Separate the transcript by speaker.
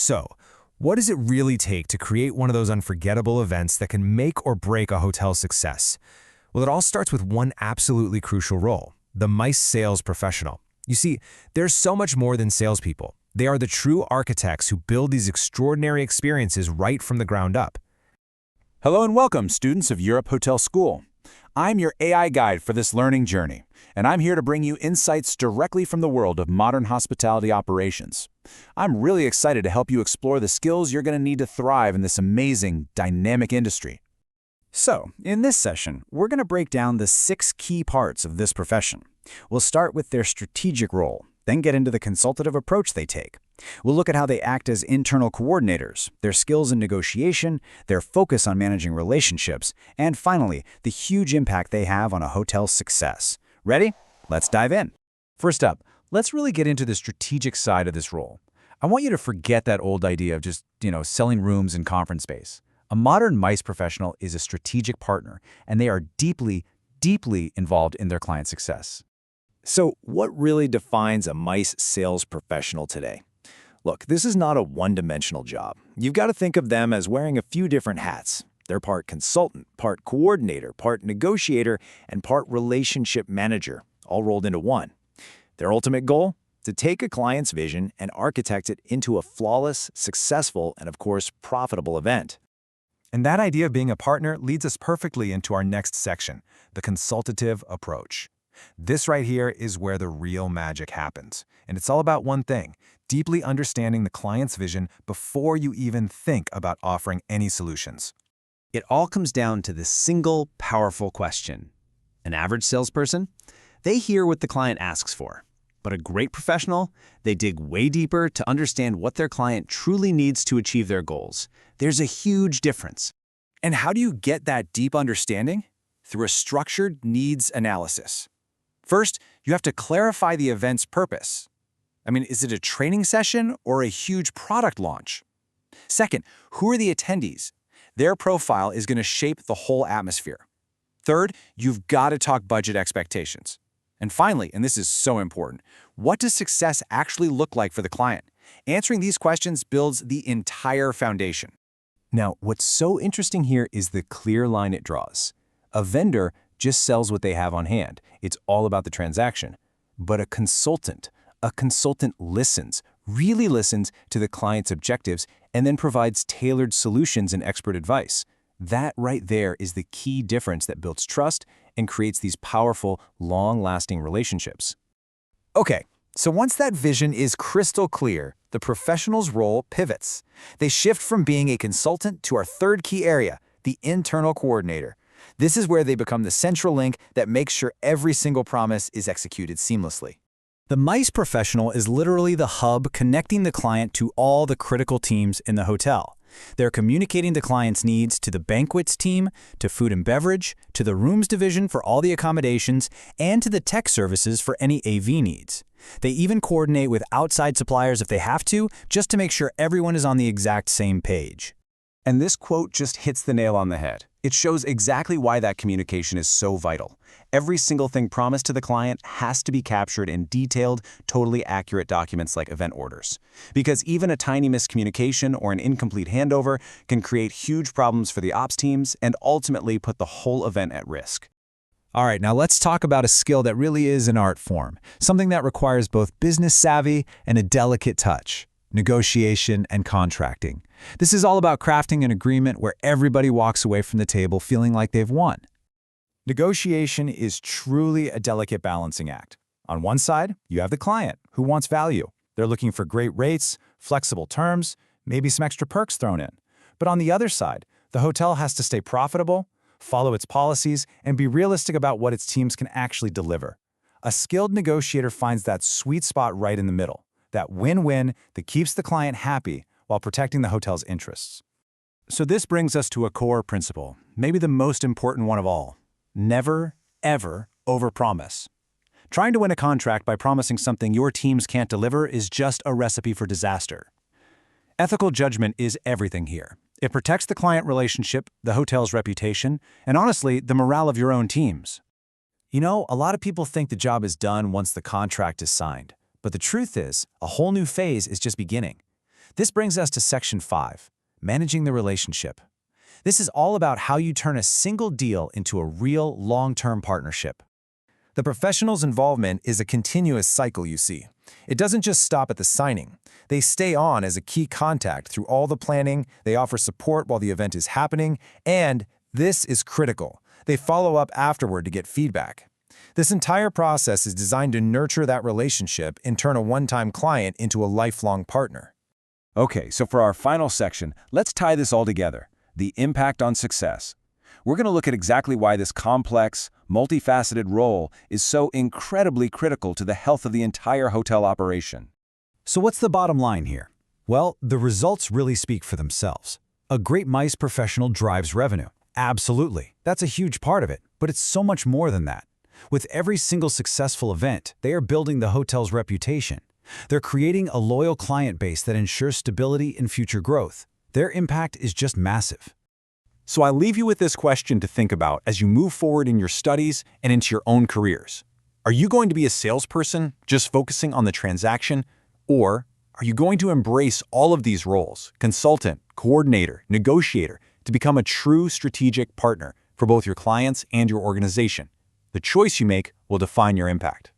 Speaker 1: So, what does it really take to create one of those unforgettable events that can make or break a hotel's success? Well, it all starts with one absolutely crucial role, the MICE sales professional. You see, there's so much more than salespeople. They are the true architects who build these extraordinary experiences right from the ground up.
Speaker 2: Hello and welcome, students of Europe Hotel School. I'm your AI guide for this learning journey, and I'm here to bring you insights directly from the world of modern hospitality operations. I'm really excited to help you explore the skills you're going to need to thrive in this amazing, dynamic industry.
Speaker 3: So, in this session, we're going to break down the 6 key parts of this profession. We'll start with their strategic role, then get into the consultative approach they take. We'll look at how they act as internal coordinators, their skills in negotiation, their focus on managing relationships, and finally, the huge impact they have on a hotel's success. Ready? Let's dive in.
Speaker 2: First up, let's really get into the strategic side of this role. I want you to forget that old idea of just, selling rooms and conference space. A modern MICE professional is a strategic partner, and they are deeply, deeply involved in their client's success.
Speaker 3: So, what really defines a MICE sales professional today? Look, this is not a one-dimensional job. You've got to think of them as wearing a few different hats. They're part consultant, part coordinator, part negotiator, and part relationship manager, all rolled into one. Their ultimate goal? To take a client's vision and architect it into a flawless, successful, and of course, profitable event.
Speaker 1: And that idea of being a partner leads us perfectly into our next section, the consultative approach. This right here is where the real magic happens. And it's all about one thing, deeply understanding the client's vision before you even think about offering any solutions.
Speaker 4: It all comes down to this single, powerful question. An average salesperson? They hear what the client asks for. But a great professional? They dig way deeper to understand what their client truly needs to achieve their goals. There's a huge difference.
Speaker 3: And how do you get that deep understanding? Through a structured needs analysis. First, you have to clarify the event's purpose. Is it a training session or a huge product launch? Second, who are the attendees? Their profile is going to shape the whole atmosphere. Third, you've got to talk budget expectations. And finally, and this is so important, what does success actually look like for the client? Answering these questions builds the entire foundation.
Speaker 2: Now, what's so interesting here is the clear line it draws. A vendor just sells what they have on hand. It's all about the transaction. But a consultant listens, really listens to the client's objectives and then provides tailored solutions and expert advice. That right there is the key difference that builds trust and creates these powerful, long-lasting relationships.
Speaker 3: Okay, so once that vision is crystal clear, the professional's role pivots. They shift from being a consultant to our third key area, the internal coordinator. This is where they become the central link that makes sure every single promise is executed seamlessly. The MICE professional is literally the hub connecting the client to all the critical teams in the hotel. They're communicating the client's needs to the banquets team, to food and beverage, to the rooms division for all the accommodations, and to the tech services for any AV needs. They even coordinate with outside suppliers if they have to, just to make sure everyone is on the exact same page.
Speaker 2: And this quote just hits the nail on the head. It shows exactly why that communication is so vital. Every single thing promised to the client has to be captured in detailed, totally accurate documents like event orders. Because even a tiny miscommunication or an incomplete handover can create huge problems for the ops teams and ultimately put the whole event at risk.
Speaker 3: All right, now let's talk about a skill that really is an art form, something that requires both business savvy and a delicate touch. Negotiation and contracting. This is all about crafting an agreement where everybody walks away from the table feeling like they've won. Negotiation is truly a delicate balancing act. On one side, you have the client who wants value. They're looking for great rates, flexible terms, maybe some extra perks thrown in. But on the other side, the hotel has to stay profitable, follow its policies, and be realistic about what its teams can actually deliver. A skilled negotiator finds that sweet spot right in the middle. That win-win that keeps the client happy while protecting the hotel's interests. So this brings us to a core principle, maybe the most important one of all. Never, ever overpromise. Trying to win a contract by promising something your teams can't deliver is just a recipe for disaster. Ethical judgment is everything here. It protects the client relationship, the hotel's reputation, and honestly, the morale of your own teams. A lot of people think the job is done once the contract is signed. But the truth is, a whole new phase is just beginning.
Speaker 2: This brings us to Section 5, Managing the Relationship. This is all about how you turn a single deal into a real long-term partnership.
Speaker 1: The professional's involvement is a continuous cycle, you see. It doesn't just stop at the signing. They stay on as a key contact through all the planning, they offer support while the event is happening, and, this is critical, they follow up afterward to get feedback. This entire process is designed to nurture that relationship and turn a one-time client into a lifelong partner.
Speaker 2: Okay, so for our final section, let's tie this all together, the impact on success. We're going to look at exactly why this complex, multifaceted role is so incredibly critical to the health of the entire hotel operation.
Speaker 3: So what's the bottom line here? Well, the results really speak for themselves. A great MICE professional drives revenue. Absolutely. That's a huge part of it, but it's so much more than that. With every single successful event, they are building the hotel's reputation. They're creating a loyal client base that ensures stability and future growth. Their impact is just massive.
Speaker 2: So I leave you with this question to think about as you move forward in your studies and into your own careers. Are you going to be a salesperson, just focusing on the transaction? Or are you going to embrace all of these roles, consultant, coordinator, negotiator, to become a true strategic partner for both your clients and your organization? The choice you make will define your impact.